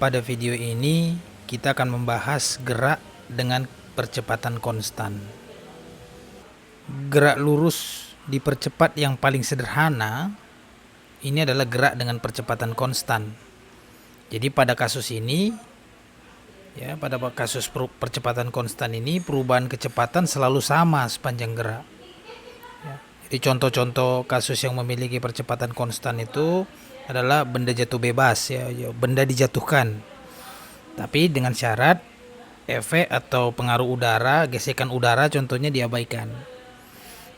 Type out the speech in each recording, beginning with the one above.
Pada video ini kita akan membahas gerak dengan percepatan konstan. Gerak lurus dipercepat yang paling sederhana ini adalah gerak dengan percepatan konstan. Jadi pada kasus ini pada kasus percepatan konstan ini perubahan kecepatan selalu sama sepanjang gerak. Jadi contoh-contoh kasus yang memiliki percepatan konstan itu adalah benda jatuh bebas, benda dijatuhkan, tapi dengan syarat efek atau pengaruh udara, gesekan udara contohnya diabaikan.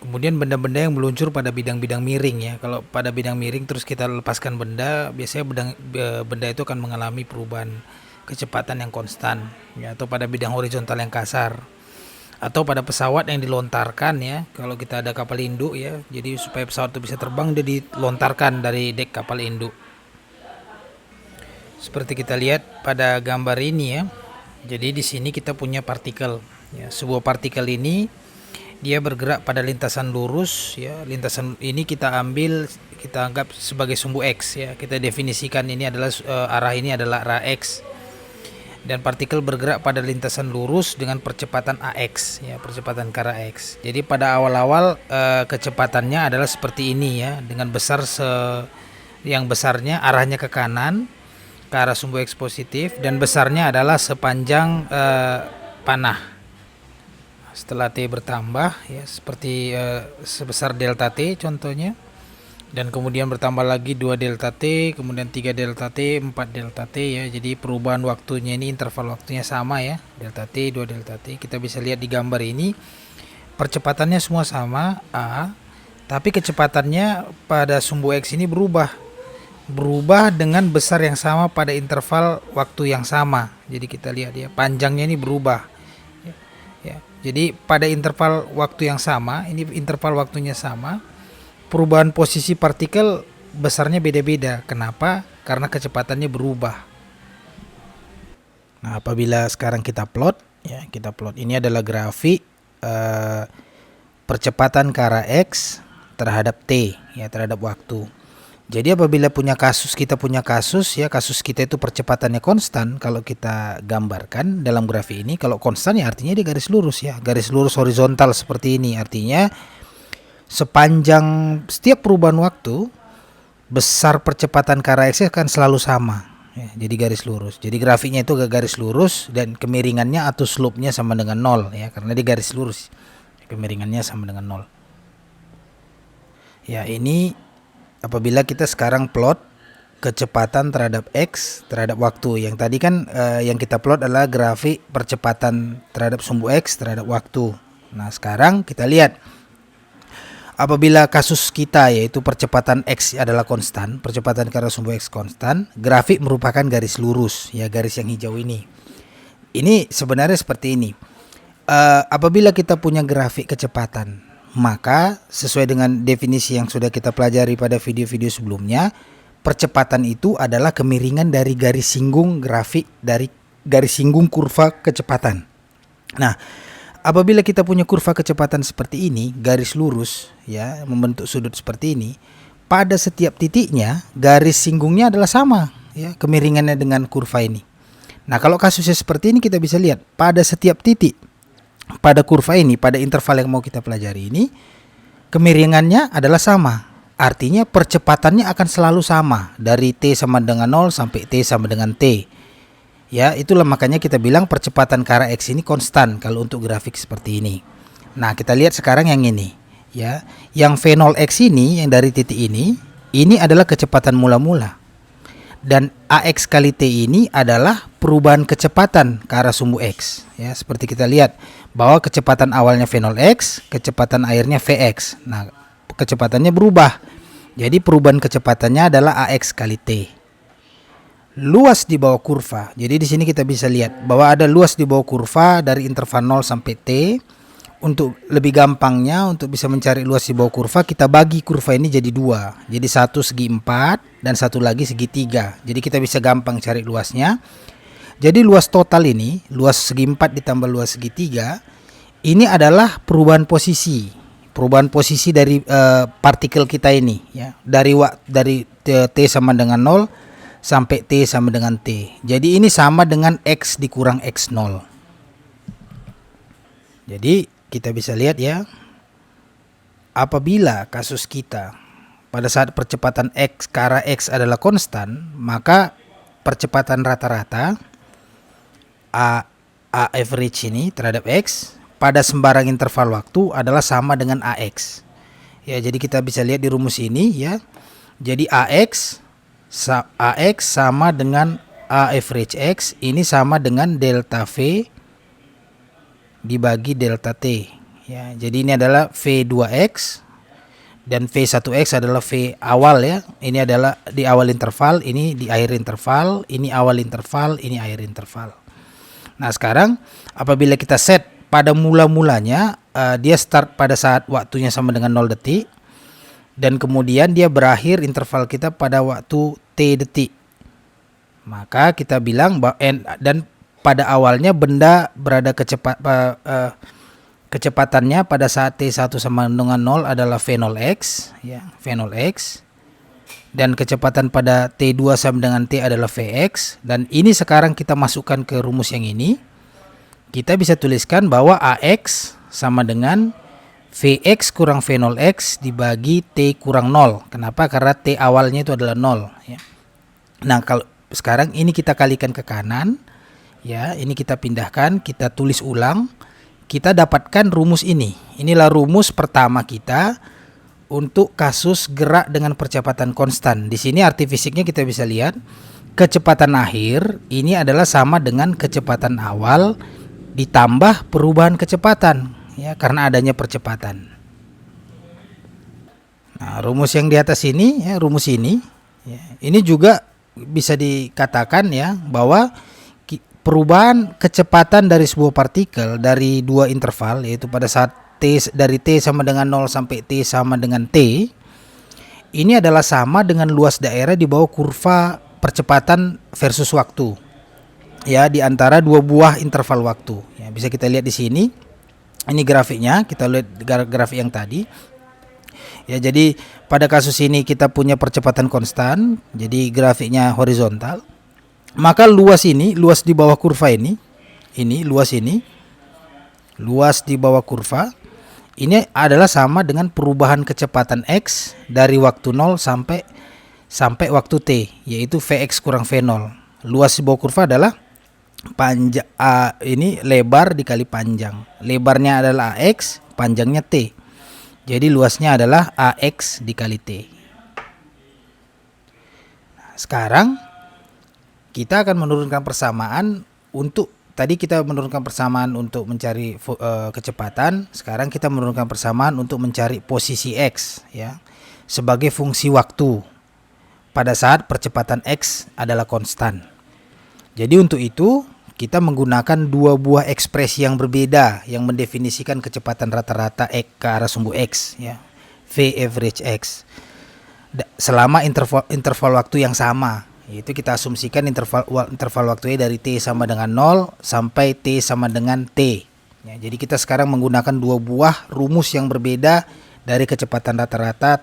Kemudian benda-benda yang meluncur pada bidang-bidang miring, kalau pada bidang miring terus kita lepaskan benda, biasanya benda itu akan mengalami perubahan kecepatan yang konstan, atau pada bidang horizontal yang kasar, atau pada pesawat yang dilontarkan, kalau kita ada kapal induk, jadi supaya pesawat itu bisa terbang dia dilontarkan dari dek kapal induk. Seperti kita lihat pada gambar ini, jadi di sini kita punya partikel, sebuah partikel ini dia bergerak pada lintasan lurus, lintasan ini kita anggap sebagai sumbu X, kita definisikan ini adalah arah ini adalah arah X. Dan partikel bergerak pada lintasan lurus dengan percepatan AX, percepatan ke arah X. Jadi pada awal-awal kecepatannya adalah seperti ini, dengan besar yang besarnya arahnya ke kanan ke arah sumbu X positif, dan besarnya adalah sepanjang panah. Setelah T bertambah, seperti sebesar delta T contohnya, dan kemudian bertambah lagi 2 delta T, kemudian 3 delta T, 4 delta T, jadi perubahan waktunya ini interval waktunya sama, delta T, 2 delta T. Kita bisa lihat di gambar ini percepatannya semua sama A, tapi kecepatannya pada sumbu X ini berubah dengan besar yang sama pada interval waktu yang sama. Jadi kita lihat panjangnya ini berubah. Jadi pada interval waktu yang sama, ini interval waktunya sama, perubahan posisi partikel besarnya beda-beda. Kenapa? Karena kecepatannya berubah. Nah, apabila sekarang kita plot, ini adalah grafik percepatan ke arah X terhadap T, terhadap waktu. Jadi apabila kita punya kasus kita itu percepatannya konstan. Kalau kita gambarkan dalam grafik ini, kalau konstan artinya dia garis lurus, garis lurus horizontal seperti ini. Artinya sepanjang setiap perubahan waktu, besar percepatan ke arah X akan selalu sama, jadi garis lurus. Jadi grafiknya itu garis lurus dan kemiringannya atau slope-nya sama dengan 0, karena dia garis lurus, kemiringannya sama dengan 0. Ini apabila kita sekarang plot kecepatan terhadap X terhadap waktu. Yang tadi kan yang kita plot adalah grafik percepatan terhadap sumbu X terhadap waktu. Nah, sekarang kita lihat apabila kasus kita yaitu percepatan X adalah konstan, percepatan ke arah sumbu X konstan, grafik merupakan garis lurus, garis yang hijau ini. Ini sebenarnya seperti ini. Apabila kita punya grafik kecepatan, maka sesuai dengan definisi yang sudah kita pelajari pada video-video sebelumnya, percepatan itu adalah kemiringan dari garis singgung grafik dari garis singgung kurva kecepatan. Nah, apabila kita punya kurva kecepatan seperti ini, garis lurus, membentuk sudut seperti ini, pada setiap titiknya garis singgungnya adalah sama, kemiringannya dengan kurva ini. Nah, kalau kasusnya seperti ini kita bisa lihat pada setiap titik pada kurva ini, pada interval yang mau kita pelajari ini, kemiringannya adalah sama. Artinya percepatannya akan selalu sama dari T sama dengan 0 sampai T sama dengan T. Itulah makanya kita bilang percepatan ke arah X ini konstan kalau untuk grafik seperti ini. Nah, kita lihat sekarang yang ini, yang V0X ini, yang dari titik ini adalah kecepatan mula-mula. Dan AX kali T ini adalah perubahan kecepatan ke arah sumbu X. Seperti kita lihat bahwa kecepatan awalnya V0X, kecepatan akhirnya Vx. Nah, kecepatannya berubah. Jadi perubahan kecepatannya adalah AX kali T. Luas di bawah kurva. Jadi di sini kita bisa lihat bahwa ada luas di bawah kurva dari interval 0 sampai T. Untuk lebih gampangnya, untuk bisa mencari luas di bawah kurva, kita bagi kurva ini jadi 2. Jadi satu segi 4 dan satu lagi segi 3. Jadi kita bisa gampang cari luasnya. Jadi luas total ini, luas segi 4 ditambah luas segi 3, ini adalah perubahan posisi. Perubahan posisi dari partikel kita ini, dari T sama dengan 0 sampai T sama dengan T. Jadi ini sama dengan X dikurang X0. Jadi kita bisa lihat ya, apabila kasus kita pada saat percepatan X ke arah X adalah konstan, maka percepatan rata-rata A average ini terhadap X pada sembarang interval waktu adalah sama dengan AX. Ya, jadi kita bisa lihat di rumus ini ya. Jadi AX sama dengan A average X, ini sama dengan delta V dibagi delta T. Ya, jadi ini adalah V2X dan V1X adalah V awal ya. Ini adalah di awal interval, ini di akhir interval, ini awal interval, ini akhir interval. Nah, sekarang apabila kita set pada mula-mulanya, dia start pada saat waktunya sama dengan 0 detik. Dan kemudian dia berakhir interval kita pada waktu T detik. Maka kita bilang dan pada awalnya benda berada kecepatannya pada saat T1 sama dengan 0 adalah V0x ya, V0x. Dan kecepatan pada T2 sama dengan T adalah Vx. Dan ini sekarang kita masukkan ke rumus yang ini. Kita bisa tuliskan bahwa AX sama dengan Vx kurang V0x dibagi T kurang 0. Kenapa? Karena T awalnya itu adalah 0 ya. Nah, kalau sekarang ini kita kalikan ke kanan ya, ini kita pindahkan, kita tulis ulang, kita dapatkan rumus ini. Inilah rumus pertama kita untuk kasus gerak dengan percepatan konstan. Di sini arti fisiknya kita bisa lihat, kecepatan akhir ini adalah sama dengan kecepatan awal ditambah perubahan kecepatan ya, karena adanya percepatan. Nah, rumus yang di atas ini ya, rumus ini ya, ini juga bisa dikatakan ya bahwa perubahan kecepatan dari sebuah partikel dari dua interval, yaitu pada saat dari T sama dengan 0 sampai T sama dengan T, ini adalah sama dengan luas daerah di bawah kurva percepatan versus waktu ya, di antara dua buah interval waktu ya. Bisa kita lihat di sini. Ini grafiknya, kita lihat grafik yang tadi. Ya, jadi pada kasus ini kita punya percepatan konstan, jadi grafiknya horizontal. Maka luas ini, luas di bawah kurva ini luas di bawah kurva ini adalah sama dengan perubahan kecepatan X dari waktu 0 sampai waktu T, yaitu Vx kurang V0. Luas di bawah kurva adalah panjang ini lebar dikali panjang. Lebarnya adalah AX, panjangnya T. Jadi luasnya adalah AX dikali T. Nah, sekarang kita akan menurunkan persamaan untuk tadi kita menurunkan persamaan untuk mencari kecepatan. Sekarang kita menurunkan persamaan untuk mencari posisi X ya, sebagai fungsi waktu pada saat percepatan X adalah konstan. Jadi untuk itu kita menggunakan dua buah ekspresi yang berbeda yang mendefinisikan kecepatan rata-rata X ke arah sumbu X ya, V average X, selama interval waktu yang sama, yaitu kita asumsikan interval waktunya dari T sama dengan 0 sampai T sama dengan T ya. Jadi kita sekarang menggunakan dua buah rumus yang berbeda dari kecepatan rata-rata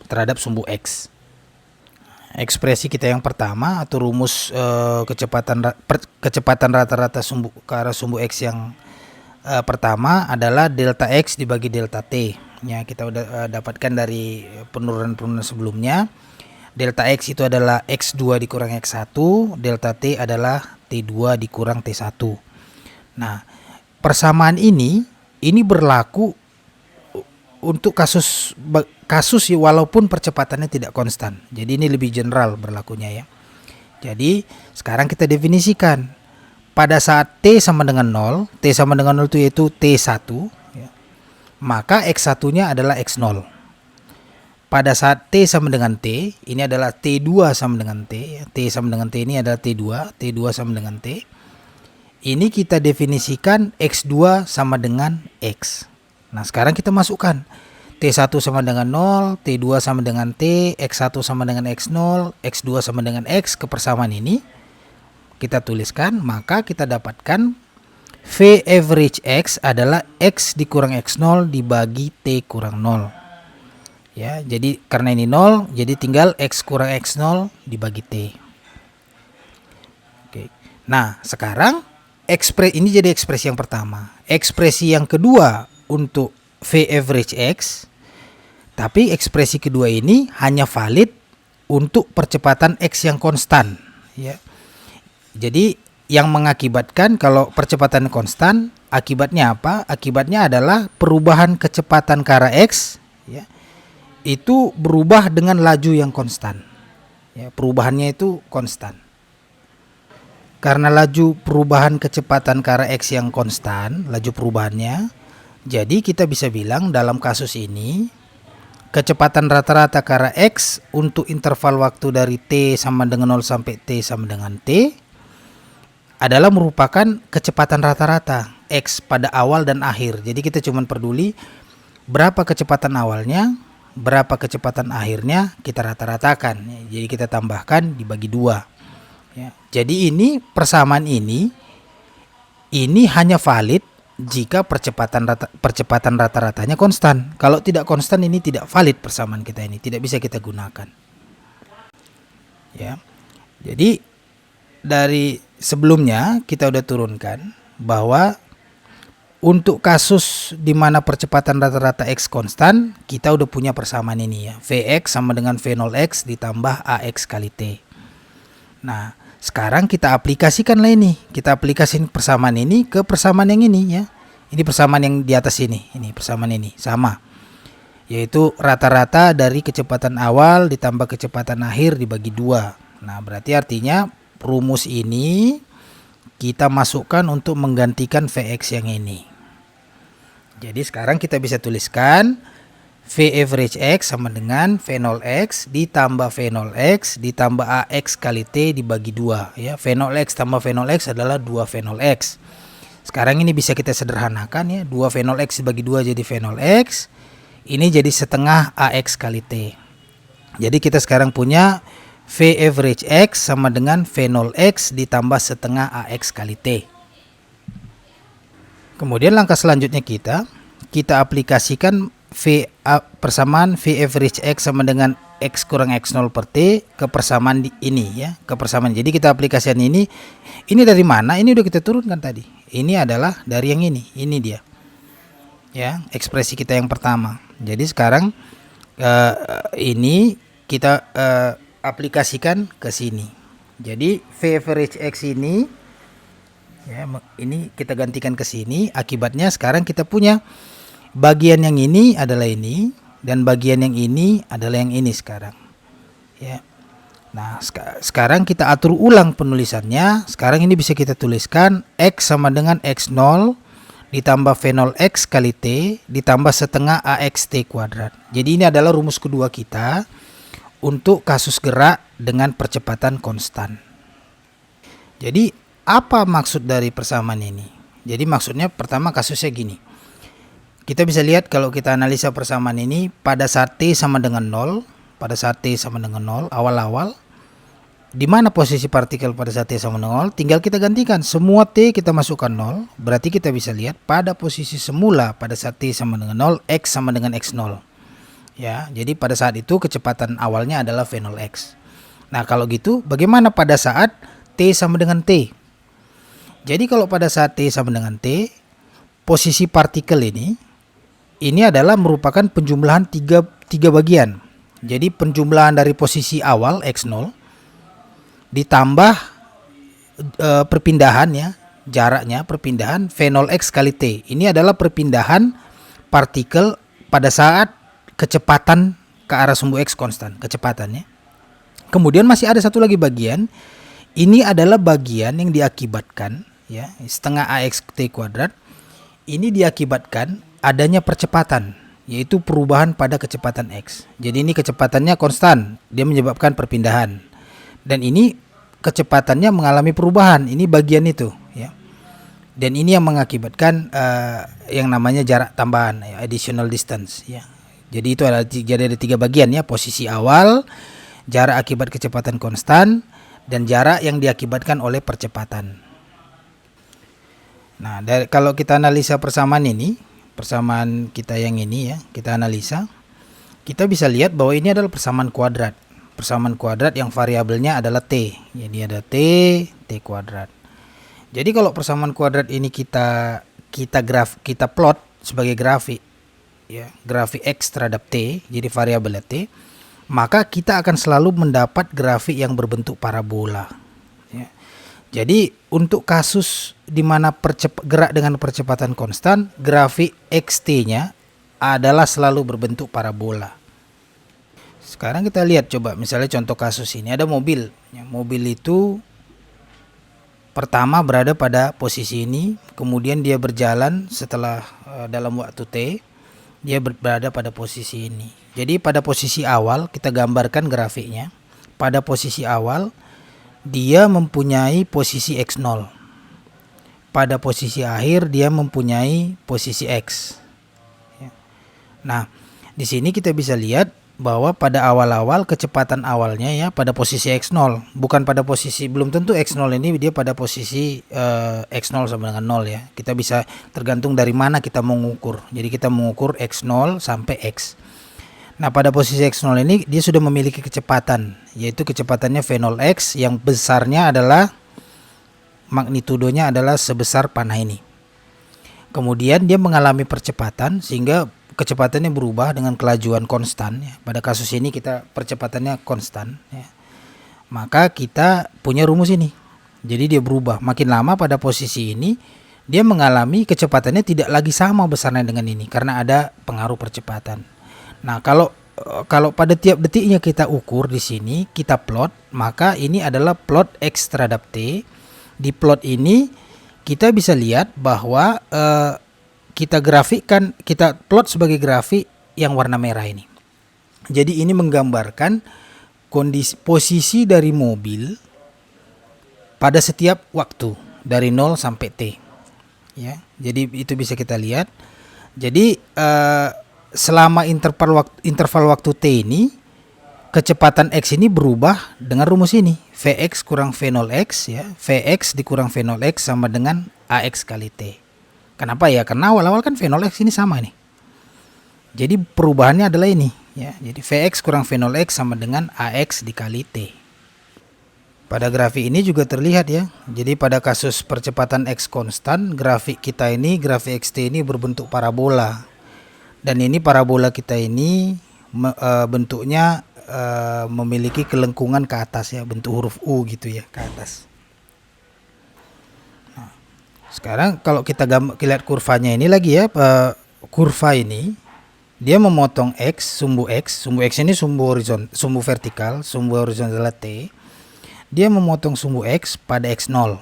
terhadap sumbu X. Ekspresi kita yang pertama atau rumus kecepatan rata-rata sumbu ke arah sumbu X yang pertama adalah delta X dibagi delta T ya. Kita udah dapatkan dari penurunan sebelumnya. Delta X itu adalah X2 dikurang X1, delta T adalah T2 dikurang T1. Nah, persamaan ini berlaku untuk kasus walaupun percepatannya tidak konstan. Jadi ini lebih general berlakunya ya. Jadi sekarang kita definisikan pada saat T sama dengan 0, T sama dengan 0 itu yaitu T1 ya, maka X1-nya adalah X0. Pada saat T sama dengan T, ini adalah T2 sama dengan T ya. T sama dengan T ini adalah T2, T2 sama dengan T. Ini kita definisikan X2 sama dengan X. Nah, sekarang kita masukkan T1 sama dengan 0, T2 sama dengan T, X1 sama dengan X0, X2 sama dengan X ke persamaan ini. Kita tuliskan, maka kita dapatkan V average X adalah X dikurang X0 dibagi T kurang 0. Ya, jadi karena ini 0, jadi tinggal X kurang X0 dibagi T. Oke. Nah, sekarang ini jadi ekspresi yang pertama. Ekspresi yang kedua untuk V average X, tapi ekspresi kedua ini hanya valid untuk percepatan X yang konstan, ya. Jadi yang mengakibatkan kalau percepatan konstan, akibatnya apa? Akibatnya adalah perubahan kecepatan ke arah X, ya, itu berubah dengan laju yang konstan. Ya, perubahannya itu konstan. Karena laju perubahan kecepatan ke arah X yang konstan, laju perubahannya, jadi kita bisa bilang dalam kasus ini kecepatan rata-rata ke arah X untuk interval waktu dari T sama dengan 0 sampai T sama dengan T adalah merupakan kecepatan rata-rata X pada awal dan akhir. Jadi kita cuma peduli berapa kecepatan awalnya, berapa kecepatan akhirnya, kita rata-ratakan. Jadi kita tambahkan dibagi 2. Ya. Jadi ini persamaan ini hanya valid jika percepatan rata-ratanya konstan. Kalau tidak konstan, ini tidak valid persamaan kita ini, tidak bisa kita gunakan. Ya. Jadi dari sebelumnya kita udah turunkan bahwa untuk kasus di mana percepatan rata-rata X konstan, kita udah punya persamaan ini, ya. Vx sama dengan V0x ditambah AX kali T. Nah, sekarang kita aplikasikanlah ini. Kita aplikasikan persamaan ini ke persamaan yang ini, ya. Ini persamaan yang di atas ini persamaan ini sama. Yaitu rata-rata dari kecepatan awal ditambah kecepatan akhir dibagi 2. Nah, berarti artinya rumus ini kita masukkan untuk menggantikan Vx yang ini. Jadi sekarang kita bisa tuliskan V average X sama dengan V0X ditambah V0X ditambah AX kali T dibagi 2, ya. V0X tambah V0X adalah 2 V0X. Sekarang ini bisa kita sederhanakan, ya. 2 V0X dibagi 2 jadi V0X. Ini jadi setengah AX kali T. Jadi kita sekarang punya V average X sama dengan V0X ditambah setengah AX kali T. Kemudian langkah selanjutnya kita aplikasikan persamaan V average X sama dengan X kurang X0 per T ke persamaan ini, ya, ke persamaan. Jadi kita aplikasikan ini dari mana? Ini udah kita turunkan tadi. Ini adalah dari yang ini dia, ya, ekspresi kita yang pertama. Jadi sekarang ini kita aplikasikan ke sini. Jadi V average X ini, ya, ini kita gantikan ke sini. Akibatnya sekarang kita punya bagian yang ini adalah ini dan bagian yang ini adalah yang ini sekarang, ya. Nah, sekarang kita atur ulang penulisannya. Sekarang ini bisa kita tuliskan X sama dengan X0 ditambah V0X kali T ditambah setengah AXT kuadrat. Jadi ini adalah rumus kedua kita untuk kasus gerak dengan percepatan konstan. Jadi apa maksud dari persamaan ini? Jadi maksudnya pertama kasusnya gini. Kita bisa lihat kalau kita analisa persamaan ini pada saat T sama dengan 0, pada saat T sama dengan 0 awal-awal, di mana posisi partikel pada saat T sama dengan 0, tinggal kita gantikan semua T kita masukkan 0, berarti kita bisa lihat pada posisi semula pada saat T sama dengan 0, X sama dengan X0. Ya, jadi pada saat itu kecepatan awalnya adalah V0x. Nah, kalau gitu bagaimana pada saat T sama dengan T? Jadi kalau pada saat T sama dengan T, posisi partikel ini adalah merupakan penjumlahan tiga bagian. Jadi penjumlahan dari posisi awal X0 ditambah perpindahan, ya, jaraknya perpindahan V0x kali T. Ini adalah perpindahan partikel pada saat kecepatan ke arah sumbu X konstan, kecepatannya. Kemudian masih ada satu lagi bagian. Ini adalah bagian yang diakibatkan, ya, setengah AX T kuadrat. Ini diakibatkan adanya percepatan, yaitu perubahan pada kecepatan X. Jadi ini kecepatannya konstan, dia menyebabkan perpindahan. Dan ini kecepatannya mengalami perubahan, ini bagian itu, ya. Dan ini yang mengakibatkan yang namanya jarak tambahan, ya, additional distance, ya. Jadi itu ada tiga bagian, ya, posisi awal, jarak akibat kecepatan konstan, dan jarak yang diakibatkan oleh percepatan. Nah, kalau kita analisa persamaan ini, persamaan kita yang ini, ya, kita analisa. kita bisa lihat bahwa ini adalah persamaan kuadrat. Persamaan kuadrat yang variabelnya adalah T. Jadi ada T kuadrat. Jadi kalau persamaan kuadrat ini kita plot sebagai grafik, ya, grafik X terhadap T, jadi variabelnya T, maka kita akan selalu mendapat grafik yang berbentuk parabola. Ya. Jadi untuk kasus di mana gerak dengan percepatan konstan, grafik XT-nya adalah selalu berbentuk parabola. Sekarang kita lihat coba, misalnya contoh kasus ini ada mobil. Ya, mobil itu pertama berada pada posisi ini, kemudian dia berjalan setelah dalam waktu T, dia berada pada posisi ini. Jadi pada posisi awal kita gambarkan grafiknya. Pada posisi awal dia mempunyai posisi X0. Pada posisi akhir dia mempunyai posisi X. Nah, di sini kita bisa lihat bahwa pada awal-awal kecepatan awalnya ya pada posisi X0, bukan pada posisi, belum tentu X0 ini dia pada posisi X0 sama dengan 0 ya. Kita bisa tergantung dari mana kita mengukur. Jadi kita mengukur X0 sampai X. Nah, pada posisi X0 ini dia sudah memiliki kecepatan, yaitu kecepatannya V0x yang besarnya adalah magnitudonya adalah sebesar panah ini. Kemudian dia mengalami percepatan sehingga kecepatannya berubah dengan kelajuan konstan ya. Pada kasus ini kita percepatannya konstan ya. Maka kita punya rumus ini. Jadi dia berubah makin lama. Pada posisi ini dia mengalami kecepatannya tidak lagi sama besarnya dengan ini karena ada pengaruh percepatan. Nah, kalau pada tiap detiknya kita ukur di sini, kita plot, maka ini adalah plot X terhadap T. Di plot ini kita bisa lihat bahwa kita plot sebagai grafik yang warna merah ini. Jadi ini menggambarkan posisi dari mobil pada setiap waktu dari 0 sampai T. Ya, jadi itu bisa kita lihat. Jadi selama interval waktu T ini, kecepatan X ini berubah dengan rumus ini. Vx kurang V0x ya. Vx dikurang V0x sama dengan Ax kali T. Kenapa ya? Karena awal-awal kan V0x ini sama nih. Jadi perubahannya adalah ini ya. Jadi Vx kurang V0x sama dengan Ax dikali T. Pada grafik ini juga terlihat ya. Jadi pada kasus percepatan X konstan, grafik kita ini, grafik XT ini berbentuk parabola. Dan ini parabola kita ini bentuknya memiliki kelengkungan ke atas ya, bentuk huruf U gitu ya, ke atas. Nah, sekarang kalau kita lihat kurvanya ini lagi ya, kurva ini dia memotong X, sumbu X ini sumbu vertikal, sumbu horizontal T. Dia memotong sumbu X pada X0.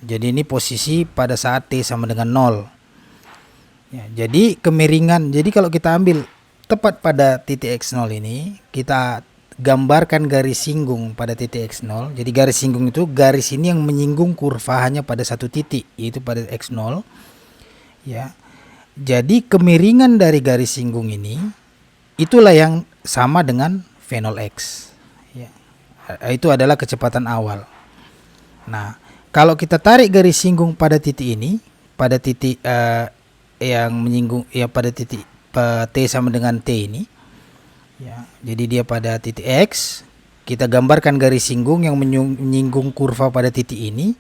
Jadi ini posisi pada saat T sama dengan 0. Ya, jadi kemiringan, jadi kalau kita ambil tepat pada titik X0 ini, kita gambarkan garis singgung pada titik X0. Jadi garis singgung itu garis ini yang menyinggung kurva hanya pada satu titik, yaitu pada X0. Ya. Jadi kemiringan dari garis singgung ini itulah yang sama dengan V0x. Ya. Itu adalah kecepatan awal. Nah, kalau kita tarik garis singgung pada titik ini, pada titik yang menyinggung ya pada titik T sama dengan T ini ya, jadi dia pada titik X, kita gambarkan garis singgung yang menyinggung kurva pada titik ini.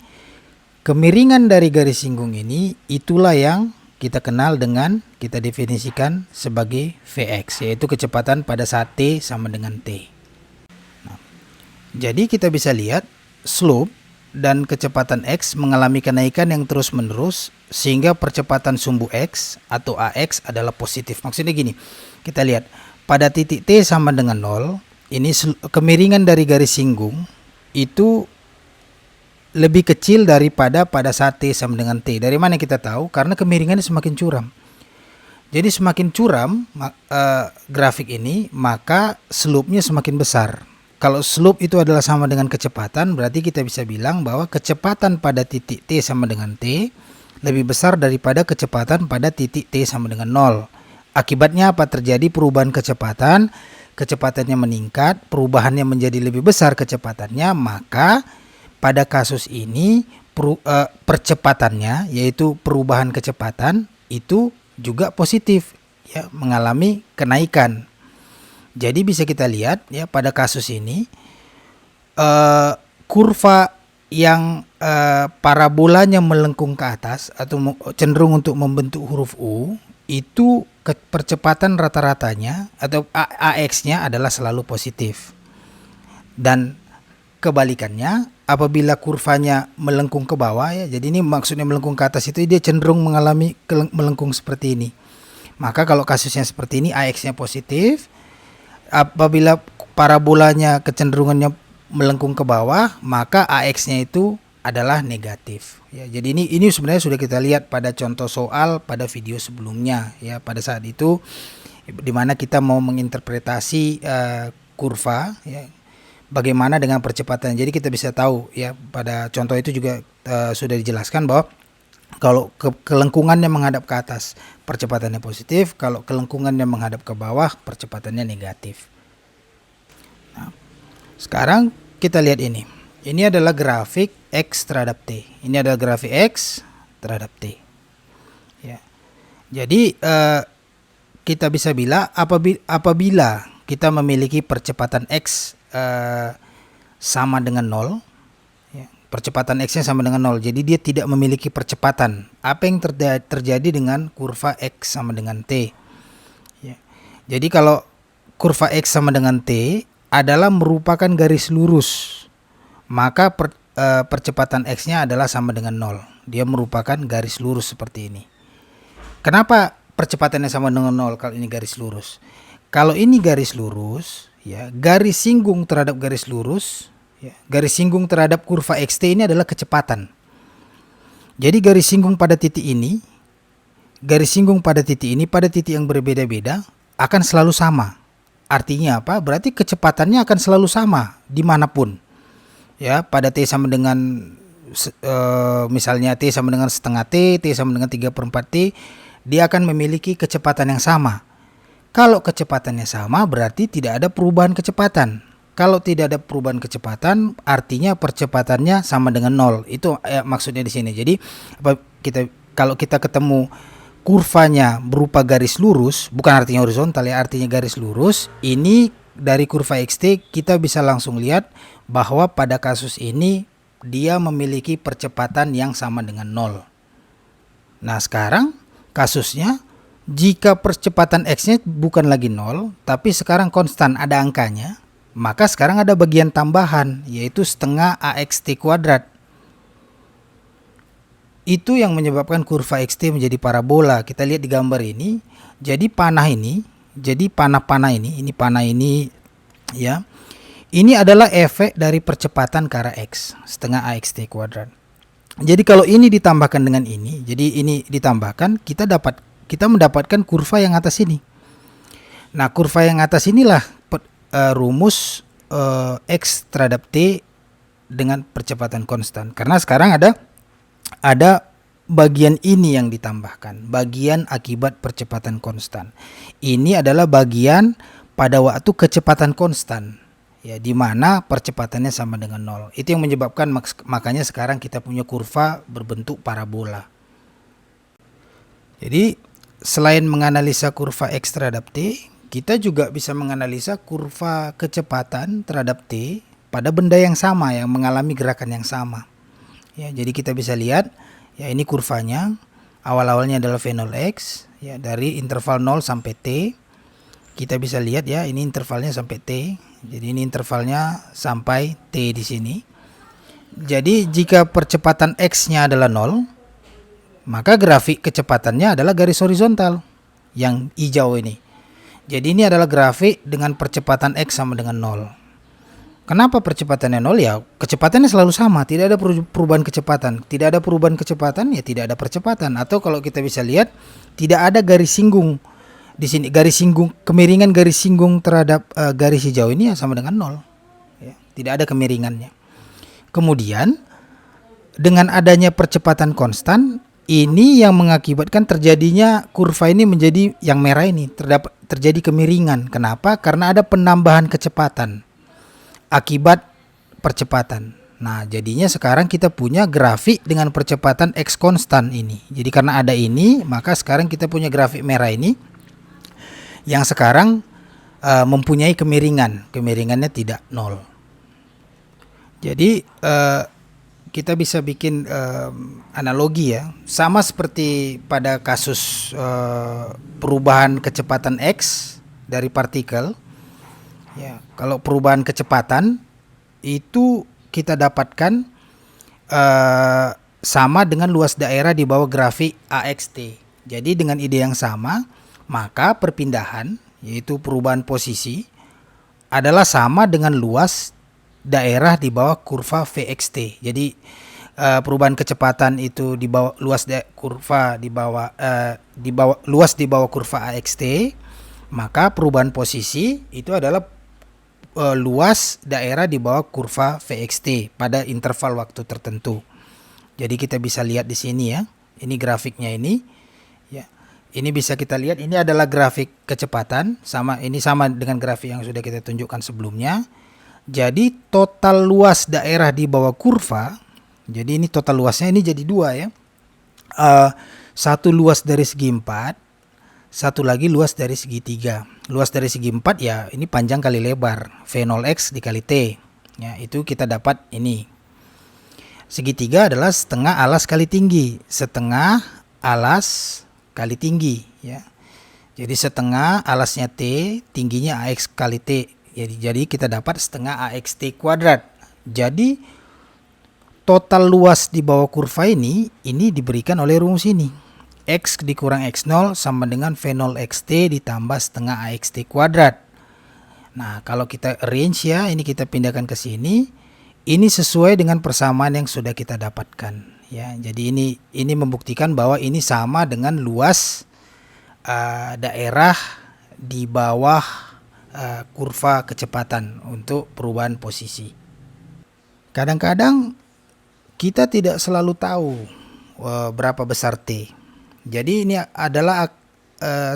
Kemiringan dari garis singgung ini itulah yang kita kenal dengan, kita definisikan sebagai Vx, yaitu kecepatan pada saat T sama dengan T. Nah, jadi kita bisa lihat slope dan kecepatan X mengalami kenaikan yang terus-menerus sehingga percepatan sumbu X atau Ax adalah positif. Maksudnya gini, kita lihat pada titik T sama dengan 0, ini kemiringan dari garis singgung itu lebih kecil daripada pada saat T sama dengan T. Dari mana kita tahu? Karena kemiringannya semakin curam. Jadi semakin curam grafik ini, maka slope-nya semakin besar. Kalau slope itu adalah sama dengan kecepatan, berarti kita bisa bilang bahwa kecepatan pada titik T sama dengan T lebih besar daripada kecepatan pada titik T sama dengan 0. Akibatnya apa? Terjadi perubahan kecepatan, kecepatannya meningkat, perubahannya menjadi lebih besar kecepatannya, maka pada kasus ini percepatannya, yaitu perubahan kecepatan itu juga positif ya, mengalami kenaikan. Jadi bisa kita lihat ya pada kasus ini kurva yang parabolanya melengkung ke atas atau cenderung untuk membentuk huruf U, itu percepatan rata-ratanya atau AX-nya adalah selalu positif. Dan kebalikannya, apabila kurvanya melengkung ke bawah ya, jadi ini maksudnya melengkung ke atas itu dia cenderung mengalami melengkung seperti ini. Maka kalau kasusnya seperti ini AX-nya positif. Apabila parabolanya kecenderungannya melengkung ke bawah, maka AX-nya itu adalah negatif. Ya, jadi ini sebenarnya sudah kita lihat pada contoh soal pada video sebelumnya ya, pada saat itu di mana kita mau menginterpretasi kurva ya, bagaimana dengan percepatan. Jadi kita bisa tahu ya pada contoh itu juga sudah dijelaskan bahwa kalau kelengkungannya menghadap ke atas, percepatannya positif. Kalau kelengkungannya menghadap ke bawah, percepatannya negatif. Nah, sekarang kita lihat ini. Ini adalah grafik X terhadap T. Ini adalah grafik X terhadap T. Ya. Jadi kita bisa bilang apabila kita memiliki percepatan X sama dengan 0, percepatan X-nya sama dengan 0. Jadi dia tidak memiliki percepatan. Apa yang terjadi dengan kurva X sama dengan T? Ya. Jadi kalau kurva X sama dengan T adalah merupakan garis lurus, maka percepatan X-nya adalah sama dengan 0. Dia merupakan garis lurus seperti ini. Kenapa percepatannya sama dengan 0 kalau ini garis lurus? Kalau ini garis lurus, ya, garis singgung terhadap garis lurus, ya, garis singgung terhadap kurva XT ini adalah kecepatan. Jadi garis singgung pada titik ini, garis singgung pada titik ini, pada titik yang berbeda-beda akan selalu sama. Artinya apa? Berarti kecepatannya akan selalu sama dimanapun. Ya, pada T sama dengan misalnya T sama dengan setengah T, T sama dengan 3/4 T, dia akan memiliki kecepatan yang sama. Kalau kecepatannya sama berarti tidak ada perubahan kecepatan. Kalau tidak ada perubahan kecepatan, artinya percepatannya sama dengan 0. Itu maksudnya di sini. Jadi kalau kita ketemu kurvanya berupa garis lurus, bukan artinya horizontal ya, artinya garis lurus, ini dari kurva XT kita bisa langsung lihat bahwa pada kasus ini dia memiliki percepatan yang sama dengan 0. Nah, sekarang kasusnya jika percepatan X-nya bukan lagi 0, tapi sekarang konstan, ada angkanya, maka sekarang ada bagian tambahan, yaitu setengah AXT kuadrat. Itu yang menyebabkan kurva XT menjadi parabola. Kita lihat di gambar ini. Jadi panah ini, panah ini ya. Ini adalah efek dari percepatan ke arah X, setengah AXT kuadrat. Jadi kalau ini ditambahkan dengan ini, jadi ini ditambahkan, kita mendapatkan kurva yang atas ini. Nah, kurva yang atas inilah rumus X terhadap T dengan percepatan konstan. Karena sekarang ada bagian ini yang ditambahkan, bagian akibat percepatan konstan. Ini adalah bagian pada waktu kecepatan konstan, ya, di mana percepatannya sama dengan 0. Itu yang menyebabkan makanya sekarang kita punya kurva berbentuk parabola. Jadi selain menganalisa kurva X terhadap T, kita juga bisa menganalisa kurva kecepatan terhadap T pada benda yang sama, yang mengalami gerakan yang sama. Ya, jadi kita bisa lihat, ya, ini kurvanya. Awal-awalnya adalah V0x, ya, dari interval 0 sampai T. Kita bisa lihat ya, ini intervalnya sampai T. Jadi ini intervalnya sampai T di sini. Jadi jika percepatan X-nya adalah 0, maka grafik kecepatannya adalah garis horizontal yang hijau ini. Jadi ini adalah grafik dengan percepatan X sama dengan 0. Kenapa percepatannya 0? Ya, kecepatannya selalu sama, tidak ada perubahan kecepatan. Tidak ada perubahan kecepatan, ya tidak ada percepatan. Atau kalau kita bisa lihat, tidak ada garis singgung di sini. Garis singgung, kemiringan garis singgung terhadap garis hijau ini ya sama dengan 0. Ya, tidak ada kemiringannya. Kemudian dengan adanya percepatan konstan, ini yang mengakibatkan terjadinya kurva ini menjadi yang merah ini, terjadi kemiringan. Kenapa? Karena ada penambahan kecepatan akibat percepatan. Nah, jadinya sekarang kita punya grafik dengan percepatan X konstan ini. Jadi karena ada ini, maka sekarang kita punya grafik merah ini yang sekarang mempunyai kemiringan, kemiringannya tidak nol. Jadi kita bisa bikin analogi ya, sama seperti pada kasus perubahan kecepatan x dari partikel. Ya, kalau perubahan kecepatan itu kita dapatkan sama dengan luas daerah di bawah grafik AXT. Jadi dengan ide yang sama, maka perpindahan yaitu perubahan posisi adalah sama dengan luas daerah di bawah kurva VXT. Jadi perubahan kecepatan itu di bawah luas kurva di bawah luas di bawah kurva AXT, maka perubahan posisi itu adalah luas daerah di bawah kurva VXT pada interval waktu tertentu. Jadi kita bisa lihat di sini ya. Ini grafiknya ini. Ya. Ini bisa kita lihat, ini adalah grafik kecepatan, ini sama dengan grafik yang sudah kita tunjukkan sebelumnya. Jadi total luas daerah di bawah kurva, jadi ini total luasnya ini jadi dua ya. Satu luas dari segi 4, satu lagi luas dari segi 3. Luas dari segi 4 ya ini panjang kali lebar, V0x dikali T. Ya, itu kita dapat ini. Segitiga adalah setengah alas kali tinggi, setengah alas kali tinggi ya. Jadi setengah alasnya T, tingginya AX kali T. Jadi kita dapat setengah AXT kuadrat. Jadi total luas di bawah kurva ini diberikan oleh rumus ini. X dikurang X0 sama dengan V0XT ditambah setengah AXT kuadrat. Nah, kalau kita arrange ya, ini kita pindahkan ke sini. Ini sesuai dengan persamaan yang sudah kita dapatkan ya. Jadi ini membuktikan bahwa ini sama dengan luas daerah di bawah kurva kecepatan untuk perubahan posisi. Kadang-kadang kita tidak selalu tahu berapa besar T. Jadi ini adalah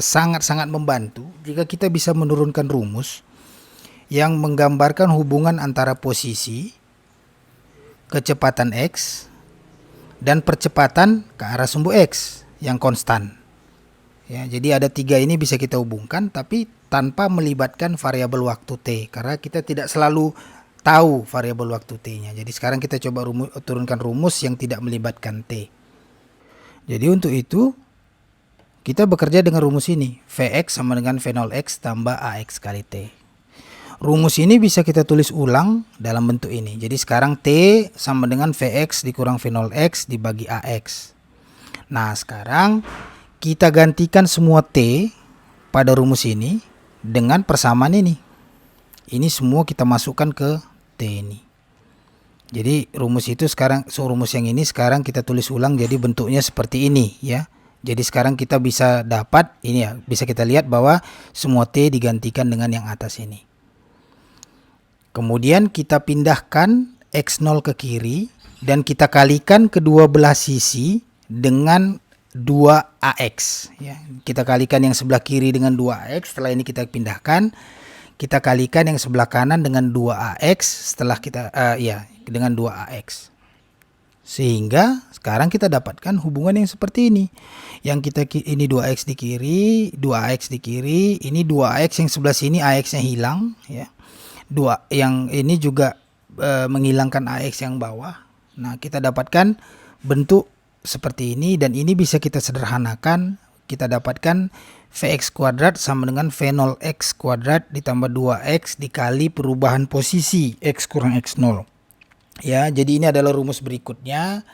sangat-sangat membantu jika kita bisa menurunkan rumus yang menggambarkan hubungan antara posisi, kecepatan X, dan percepatan ke arah sumbu X yang konstan. Ya, jadi ada tiga ini bisa kita hubungkan tapi tanpa melibatkan variabel waktu T, karena kita tidak selalu tahu variabel waktu T-nya. Jadi sekarang kita coba turunkan rumus yang tidak melibatkan T. Jadi untuk itu kita bekerja dengan rumus ini, Vx sama dengan V0x tambah AX kali T. Rumus ini bisa kita tulis ulang dalam bentuk ini. Jadi sekarang T sama dengan Vx dikurang V0x dibagi AX. Nah sekarang kita gantikan semua T pada rumus ini dengan persamaan ini. Ini semua kita masukkan ke T ini. Jadi rumus itu sekarang, rumus yang ini sekarang kita tulis ulang jadi bentuknya seperti ini ya. Jadi sekarang kita bisa dapat ini ya, bisa kita lihat bahwa semua T digantikan dengan yang atas ini. Kemudian kita pindahkan X0 ke kiri dan kita kalikan kedua belah sisi dengan 2AX ya. Kita kalikan yang sebelah kiri dengan 2AX, setelah ini kita pindahkan, kita kalikan yang sebelah kanan dengan 2AX, setelah kita dengan 2AX. Sehingga sekarang kita dapatkan hubungan yang seperti ini. Yang kita ini 2X di kiri, 2AX di kiri, ini 2AX yang sebelah sini AX-nya hilang ya. Yang ini juga menghilangkan AX yang bawah. Nah, kita dapatkan bentuk seperti ini dan ini bisa kita sederhanakan. Kita dapatkan Vx kuadrat sama dengan V0x kuadrat ditambah 2x dikali perubahan posisi X kurang X0. Ya, jadi ini adalah rumus berikutnya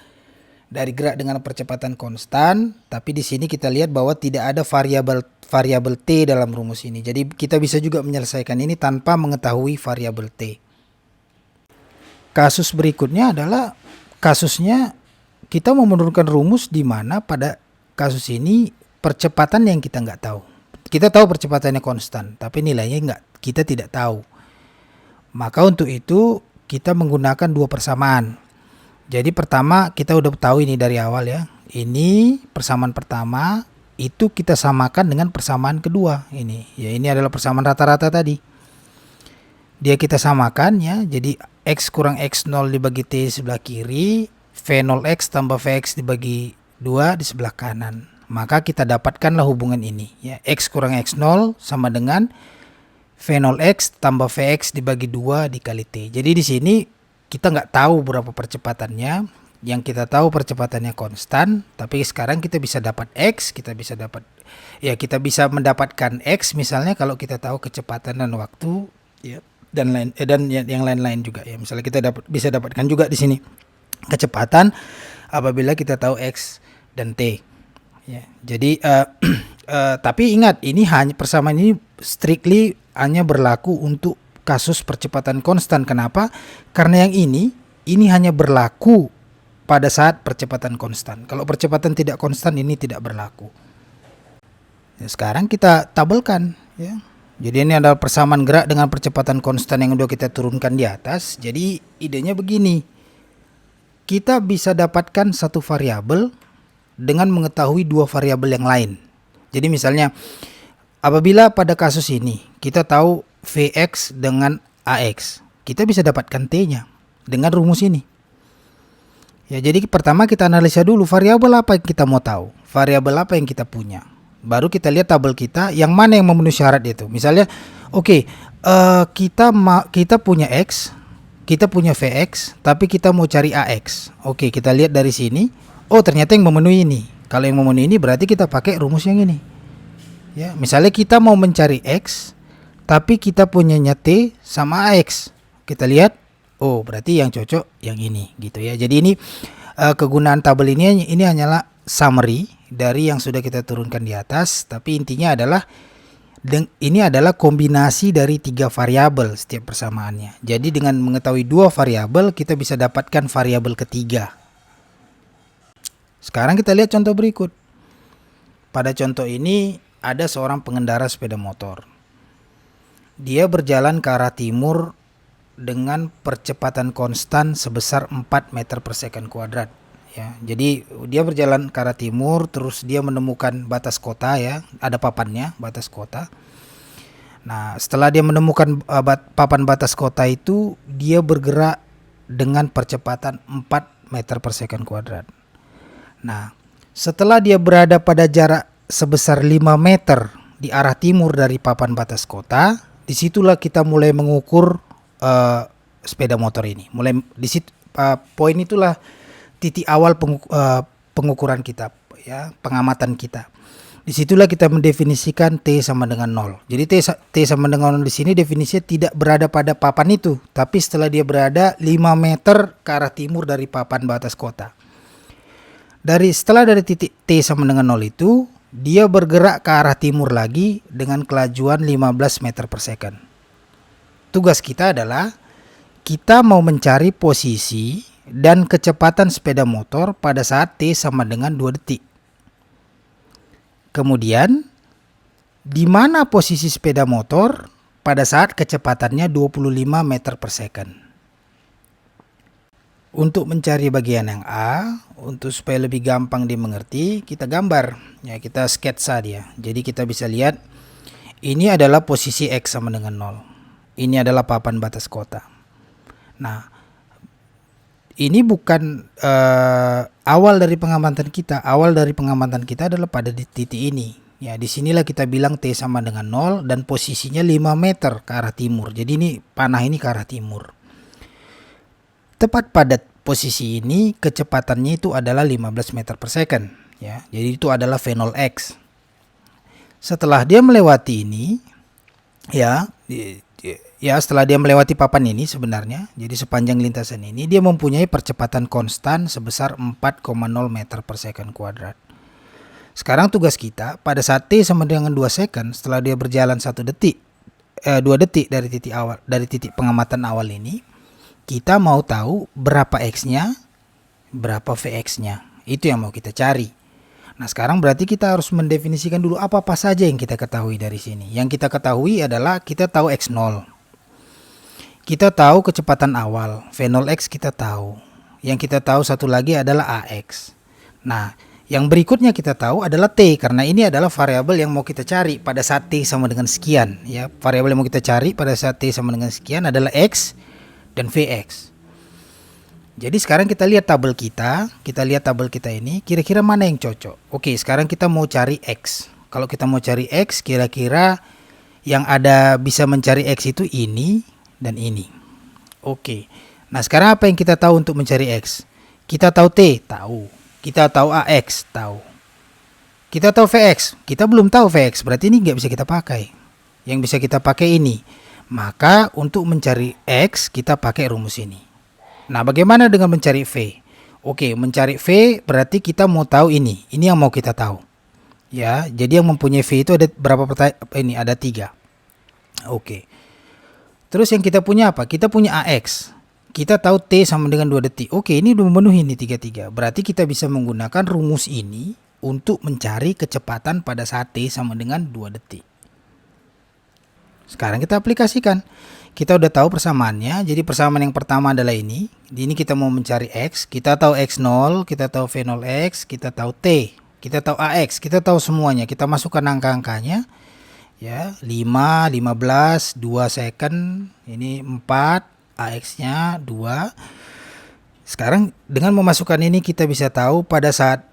dari gerak dengan percepatan konstan, tapi di sini kita lihat bahwa tidak ada variabel T dalam rumus ini. Jadi kita bisa juga menyelesaikan ini tanpa mengetahui variabel T. Kasus berikutnya adalah kasusnya kita mau menurunkan rumus di mana pada kasus ini percepatan yang kita nggak tahu. Kita tahu percepatannya konstan, tapi nilainya kita tidak tahu. Maka untuk itu kita menggunakan dua persamaan. Jadi pertama kita udah tahu ini dari awal ya. Ini persamaan pertama itu kita samakan dengan persamaan kedua ini. Ya ini adalah persamaan rata-rata tadi. Dia kita samakan ya. Jadi X kurang X0 dibagi T sebelah kiri, V0x tambah Vx dibagi 2 di sebelah kanan. Maka kita dapatkanlah hubungan ini ya. X kurang X0 sama dengan V0x tambah Vx dibagi 2 dikali T. Jadi di sini kita nggak tahu berapa percepatannya. Yang kita tahu percepatannya konstan, tapi sekarang kita bisa dapat X, kita bisa mendapatkan X misalnya kalau kita tahu kecepatan dan waktu, ya, dan yang lain-lain juga ya. Misalnya kita bisa dapatkan juga di sini kecepatan apabila kita tahu X dan T. Ya, jadi tapi ingat, ini persamaan ini strictly hanya berlaku untuk kasus percepatan konstan. Kenapa? Karena yang ini hanya berlaku pada saat percepatan konstan. Kalau percepatan tidak konstan ini tidak berlaku. Ya, sekarang kita tabelkan ya. Jadi ini adalah persamaan gerak dengan percepatan konstan yang udah kita turunkan di atas. Jadi idenya begini. Kita bisa dapatkan satu variabel dengan mengetahui dua variabel yang lain. Jadi misalnya apabila pada kasus ini kita tahu Vx dengan Ax, kita bisa dapatkan T-nya dengan rumus ini. Ya, jadi pertama kita analisa dulu variabel apa yang kita mau tahu, variabel apa yang kita punya. Baru kita lihat tabel kita yang mana yang memenuhi syarat itu. Misalnya, kita punya X, kita punya Vx, tapi kita mau cari Ax. Oke, kita lihat dari sini. Oh, ternyata yang memenuhi ini. Kalau yang memenuhi ini berarti kita pakai rumus yang ini. Ya, misalnya kita mau mencari X, tapi kita punyanya T sama Ax. Kita lihat, oh berarti yang cocok yang ini gitu ya. Jadi ini kegunaan tabel ini hanyalah summary dari yang sudah kita turunkan di atas. Tapi intinya adalah ini adalah kombinasi dari 3 variabel setiap persamaannya. Jadi dengan mengetahui 2 variabel kita bisa dapatkan variabel ketiga. Sekarang kita lihat contoh berikut. Pada contoh ini ada seorang pengendara sepeda motor. Dia berjalan ke arah timur dengan percepatan konstan sebesar 4 meter per second kuadrat ya. Jadi dia berjalan ke arah timur, terus dia menemukan batas kota ya, ada papannya batas kota. Nah, setelah dia menemukan papan batas kota itu, dia bergerak dengan percepatan 4 meter per second kuadrat. Nah, setelah dia berada pada jarak sebesar 5 meter di arah timur dari papan batas kota, disitulah kita mulai mengukur sepeda motor ini. Mulai di situ poin itulah titik awal pengukuran kita ya, pengamatan kita. Disitulah kita mendefinisikan T sama dengan 0. Jadi T sama dengan 0 di sini definisinya tidak berada pada papan itu, tapi setelah dia berada 5 meter ke arah timur dari papan batas kota. Setelah dari titik T sama dengan 0 itu, dia bergerak ke arah timur lagi dengan kelajuan 15 meter per second. Tugas kita adalah kita mau mencari posisi dan kecepatan sepeda motor pada saat T sama dengan 2 detik. Kemudian, di mana posisi sepeda motor pada saat kecepatannya 25 meter per second. Untuk mencari bagian yang A, untuk supaya lebih gampang dimengerti, kita gambar. Ya, kita sketsa dia. Jadi kita bisa lihat, ini adalah posisi X sama dengan 0. Ini adalah papan batas kota. Nah, ini bukan awal dari pengamatan kita. Awal dari pengamatan kita adalah pada titik ini. Ya, disinilah kita bilang T sama dengan 0 dan posisinya 5 meter ke arah timur. Jadi ini panah ini ke arah timur. Tepat pada posisi ini kecepatannya itu adalah 15 meter per second. Ya, jadi itu adalah V0x. Setelah dia melewati ini, setelah dia melewati papan ini sebenarnya, jadi sepanjang lintasan ini dia mempunyai percepatan konstan sebesar 4,0 meter per second kuadrat. Sekarang tugas kita pada saat T sama dengan 2 second, setelah dia berjalan 2 detik dari titik pengamatan awal ini, kita mau tahu berapa X-nya, berapa Vx-nya. Itu yang mau kita cari. Nah, sekarang berarti kita harus mendefinisikan dulu apa-apa saja yang kita ketahui dari sini. Yang kita ketahui adalah kita tahu X0. Kita tahu kecepatan awal, V0x kita tahu. Yang kita tahu satu lagi adalah Ax. Nah, yang berikutnya kita tahu adalah T, karena ini adalah variabel yang mau kita cari pada saat T sama dengan sekian. Ya, variabel yang mau kita cari pada saat T sama dengan sekian adalah X dan Vx. Jadi sekarang kita lihat tabel kita ini, kira-kira mana yang cocok. Oke, sekarang kita mau cari X. Kalau kita mau cari X, kira-kira Yang ada bisa mencari X itu ini dan ini. Oke. Nah, sekarang apa yang kita tahu untuk mencari X? Kita tahu T, tahu. Kita tahu AX, tahu. Kita tahu VX, kita belum tahu VX, berarti ini nggak bisa kita pakai. Yang bisa kita pakai ini. Maka untuk mencari X, kita pakai rumus ini. Nah, bagaimana dengan mencari V? Oke, mencari V berarti kita mau tahu ini. Ini yang mau kita tahu. Ya, jadi yang mempunyai V itu ada berapa ini? Ada 3. Oke. Terus yang kita punya apa? Kita punya AX. Kita tahu T sama dengan 2 detik. Oke, ini udah memenuhi ini 3. Berarti kita bisa menggunakan rumus ini untuk mencari kecepatan pada saat T sama dengan 2 detik. Sekarang kita aplikasikan. Kita udah tahu persamaannya. Jadi persamaan yang pertama adalah ini. Di ini kita mau mencari X. Kita tahu X0, kita tahu V0X, kita tahu T, kita tahu AX, kita tahu semuanya. Kita masukkan angka-angkanya. Ya, 5, 15, 2 second, ini 4, AX-nya 2. Sekarang dengan memasukkan ini kita bisa tahu pada saat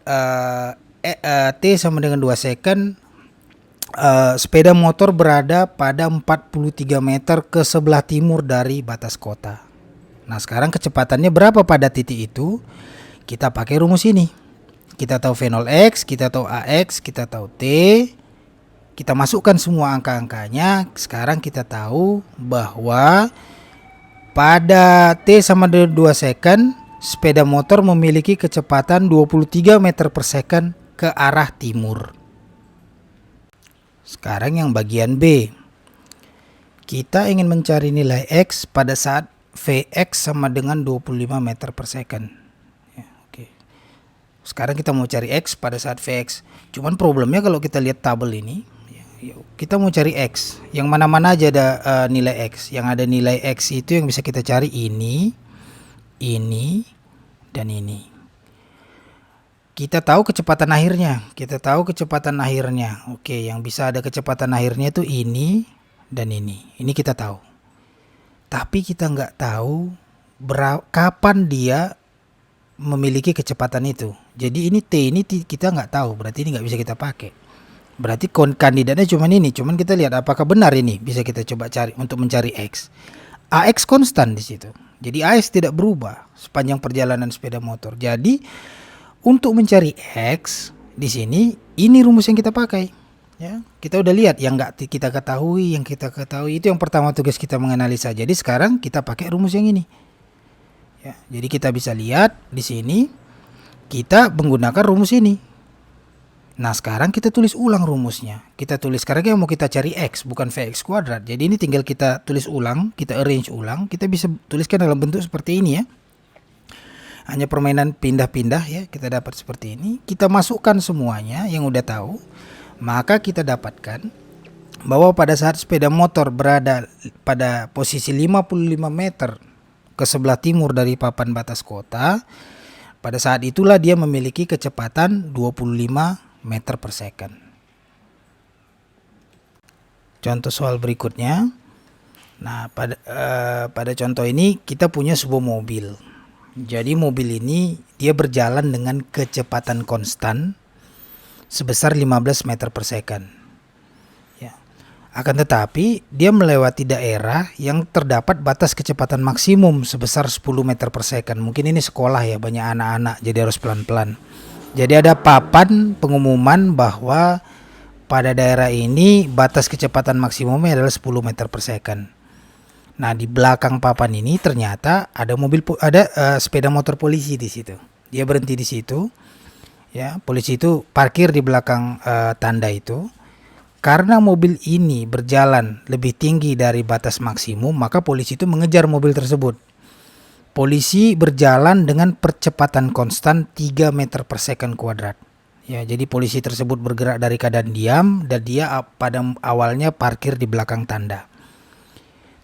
T sama dengan 2 second, sepeda motor berada pada 43 meter ke sebelah timur dari batas kota. Nah, sekarang kecepatannya berapa pada titik itu? Kita pakai rumus ini. Kita tahu V0X, kita tahu AX, kita tahu T. Kita masukkan semua angka-angkanya. Sekarang kita tahu bahwa pada T sama dengan 2 second, sepeda motor memiliki kecepatan 23 meter per second ke arah timur. Sekarang yang bagian B. Kita ingin mencari nilai X pada saat Vx sama dengan 25 meter per second. Ya, oke. Sekarang kita mau cari X pada saat Vx. Cuman problemnya kalau kita lihat tabel ini, kita mau cari X. Yang mana-mana aja ada nilai X. Yang ada nilai X itu yang bisa kita cari ini, dan ini. Kita tahu kecepatan akhirnya. Oke, yang bisa ada kecepatan akhirnya itu ini dan ini. Ini kita tahu. Tapi kita nggak tahu kapan dia memiliki kecepatan itu. Jadi ini T ini kita nggak tahu. Berarti ini nggak bisa kita pakai. Berarti kandidatnya cuma ini. Cuman kita lihat apakah benar ini. Bisa kita coba cari untuk mencari X. AX konstan di situ. Jadi AX tidak berubah sepanjang perjalanan sepeda motor. Jadi untuk mencari X di sini, ini rumus yang kita pakai. Ya, kita udah lihat yang nggak kita ketahui, yang kita ketahui itu yang pertama tugas kita menganalisa. Jadi sekarang kita pakai rumus yang ini. Ya, jadi kita bisa lihat di sini kita menggunakan rumus ini. Nah, sekarang kita tulis ulang rumusnya. Kita tulis sekarang yang mau kita cari X, bukan Vx kuadrat. Jadi ini tinggal kita tulis ulang, kita arrange ulang. Kita bisa tuliskan dalam bentuk seperti ini ya. Hanya permainan pindah-pindah ya, kita dapat seperti ini. Kita masukkan semuanya yang udah tahu. Maka kita dapatkan bahwa pada saat sepeda motor berada pada posisi 55 meter ke sebelah timur dari papan batas kota, pada saat itulah dia memiliki kecepatan 25 meter per second. Contoh soal berikutnya. Nah, pada contoh ini kita punya sebuah mobil. Jadi mobil ini dia berjalan dengan kecepatan konstan sebesar 15 meter per second. Ya. Akan tetapi dia melewati daerah yang terdapat batas kecepatan maksimum sebesar 10 meter per second. Mungkin ini sekolah ya, banyak anak-anak jadi harus pelan-pelan. Jadi ada papan pengumuman bahwa pada daerah ini batas kecepatan maksimumnya adalah 10 meter per second. Nah, di belakang papan ini ternyata ada sepeda motor polisi di situ. Dia berhenti di situ. Ya, polisi itu parkir di belakang tanda itu. Karena mobil ini berjalan lebih tinggi dari batas maksimum, maka polisi itu mengejar mobil tersebut. Polisi berjalan dengan percepatan konstan 3 meter per second kuadrat. Ya, jadi polisi tersebut bergerak dari keadaan diam dan dia pada awalnya parkir di belakang tanda.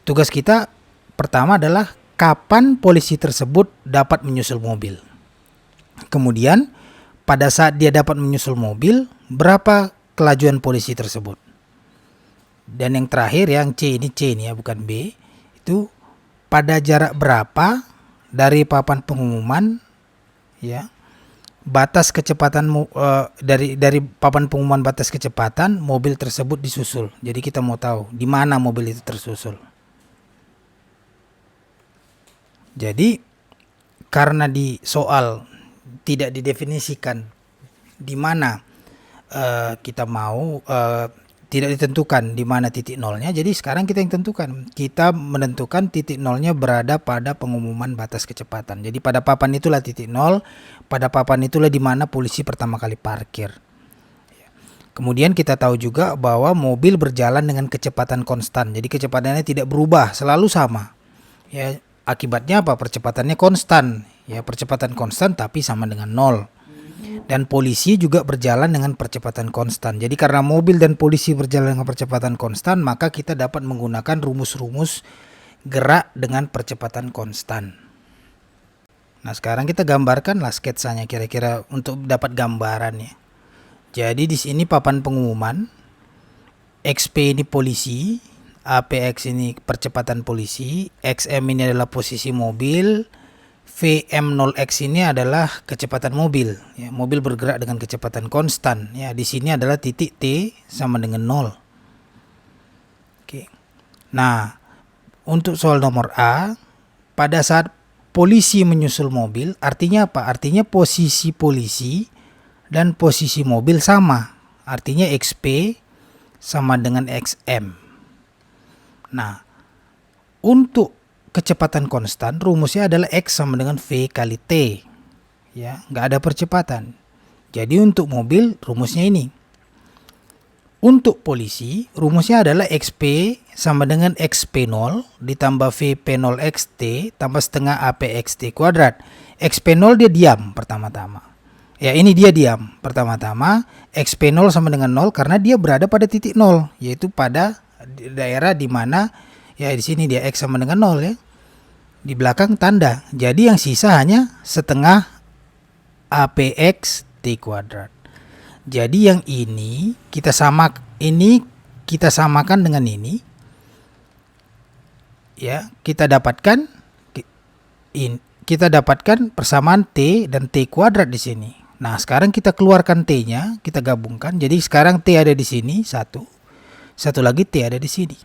Tugas kita pertama adalah kapan polisi tersebut dapat menyusul mobil. Kemudian pada saat dia dapat menyusul mobil, berapa kelajuan polisi tersebut. Dan yang terakhir yang C ini ya bukan B, itu pada jarak berapa dari papan pengumuman ya batas kecepatan dari papan pengumuman batas kecepatan mobil tersebut disusul. Jadi kita mau tahu di mana mobil itu tersusul. Jadi karena di soal tidak didefinisikan di mana kita mau, tidak ditentukan di mana titik nolnya, jadi sekarang kita yang tentukan. Kita menentukan titik nolnya berada pada pengumuman batas kecepatan. Jadi pada papan itulah titik nol, pada papan itulah di mana polisi pertama kali parkir. Kemudian kita tahu juga bahwa mobil berjalan dengan kecepatan konstan. Jadi kecepatannya tidak berubah, selalu sama. Ya, akibatnya apa? Percepatannya konstan. Ya, percepatan konstan tapi sama dengan 0. Dan polisi juga berjalan dengan percepatan konstan. Jadi karena mobil dan polisi berjalan dengan percepatan konstan, maka kita dapat menggunakan rumus-rumus gerak dengan percepatan konstan. Nah, sekarang kita gambarkanlah sketsanya kira-kira untuk dapat gambarannya. Jadi di sini papan pengumuman, XP ini polisi, APX ini percepatan polisi, XM ini adalah posisi mobil, VM0X ini adalah kecepatan mobil. Ya, mobil bergerak dengan kecepatan konstan. Ya, di sini adalah titik T sama dengan 0. Oke. Nah, untuk soal nomor A, pada saat polisi menyusul mobil, artinya apa? Artinya posisi polisi dan posisi mobil sama. Artinya XP sama dengan XM. Nah, untuk kecepatan konstan, rumusnya adalah X sama dengan V kali T. Ya, nggak ada percepatan. Jadi untuk mobil rumusnya ini. Untuk polisi rumusnya adalah XP sama dengan XP0 ditambah VP0XT tambah setengah APXT kuadrat. XP0 dia diam pertama-tama. Ya, ini dia diam pertama-tama. XP0 sama dengan 0 karena dia berada pada titik 0, yaitu pada daerah di mana ya di sini dia X sama dengan 0 ya. Di belakang tanda. Jadi yang sisa hanya setengah APX T kuadrat. Jadi yang ini kita samakan dengan ini. Ya, kita dapatkan persamaan T dan T kuadrat di sini. Nah, sekarang kita keluarkan T-nya, kita gabungkan. Jadi sekarang T ada di sini satu lagi T ada di sini.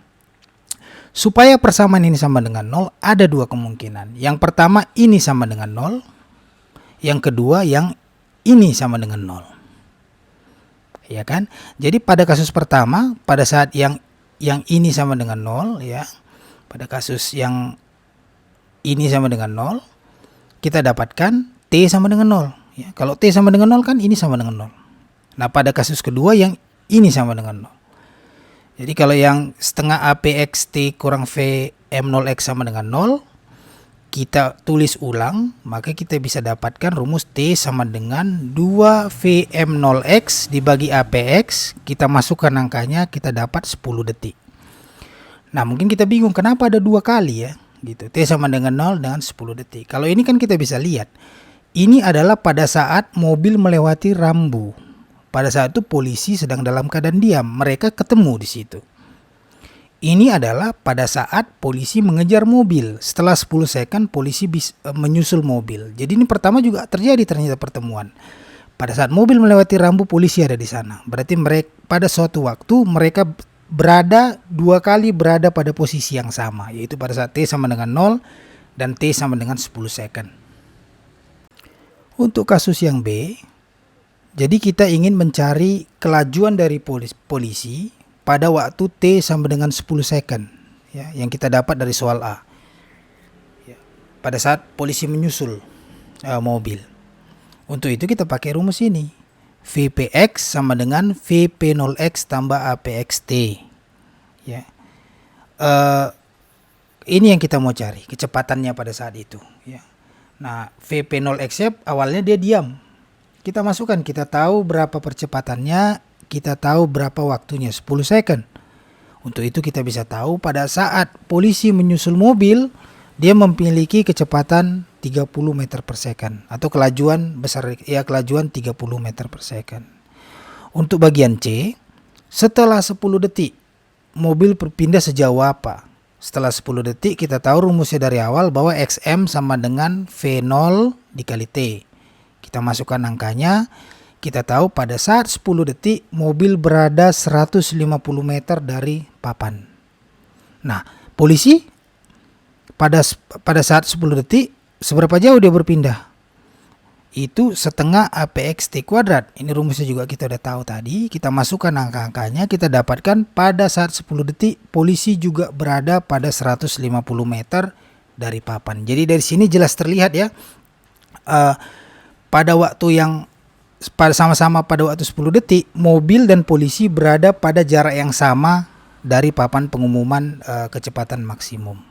Supaya persamaan ini sama dengan 0, ada dua kemungkinan. Yang pertama ini sama dengan 0. Yang kedua yang ini sama dengan 0. Ya kan? Jadi pada kasus pertama, pada saat yang ini sama dengan 0 ya. Pada kasus yang ini sama dengan 0, kita dapatkan T sama dengan 0. Ya, kalau T sama dengan 0 kan ini sama dengan 0. Nah, pada kasus kedua yang ini sama dengan 0. Jadi kalau yang setengah APXT kurang VM0X sama dengan 0, kita tulis ulang, maka kita bisa dapatkan rumus T sama dengan 2VM0X dibagi APX, kita masukkan angkanya, kita dapat 10 detik. Nah, mungkin kita bingung kenapa ada dua kali ya, gitu. T sama dengan 0 dengan 10 detik. Kalau ini kan kita bisa lihat, ini adalah pada saat mobil melewati rambu. Pada saat itu polisi sedang dalam keadaan diam, mereka ketemu di situ. Ini adalah pada saat polisi mengejar mobil. Setelah 10 second polisi menyusul mobil. Jadi ini pertama juga terjadi ternyata pertemuan. Pada saat mobil melewati rambu polisi ada di sana. Berarti mereka pada suatu waktu mereka dua kali berada pada posisi yang sama, yaitu pada saat T sama dengan 0 dan T sama dengan 10 second. Untuk kasus yang B, jadi kita ingin mencari kelajuan dari polisi pada waktu T sama dengan 10 second ya, yang kita dapat dari soal A. Ya, pada saat polisi menyusul mobil. Untuk itu kita pakai rumus ini. VPX sama dengan VP0X tambah APXT. Ya. Ini yang kita mau cari, kecepatannya pada saat itu. Ya. Nah, VP0X awalnya dia diam. Kita masukkan, kita tahu berapa percepatannya, kita tahu berapa waktunya, 10 second. Untuk itu kita bisa tahu pada saat polisi menyusul mobil, dia memiliki kecepatan 30 meter per second. Atau kelajuan besar, ya kelajuan 30 meter per second. Untuk bagian C, setelah 10 detik, mobil berpindah sejauh apa? Setelah 10 detik kita tahu rumusnya dari awal bahwa XM sama dengan V0 dikali T. Kita masukkan angkanya. Kita tahu pada saat 10 detik mobil berada 150 meter dari papan. Nah, polisi pada saat 10 detik seberapa jauh dia berpindah? Itu setengah APX T kuadrat. Ini rumusnya juga kita udah tahu tadi. Kita masukkan angka-angkanya, kita dapatkan pada saat 10 detik polisi juga berada pada 150 meter dari papan. Jadi dari sini jelas terlihat ya, pada waktu yang sama-sama pada waktu 10 detik mobil dan polisi berada pada jarak yang sama dari papan pengumuman kecepatan maksimum.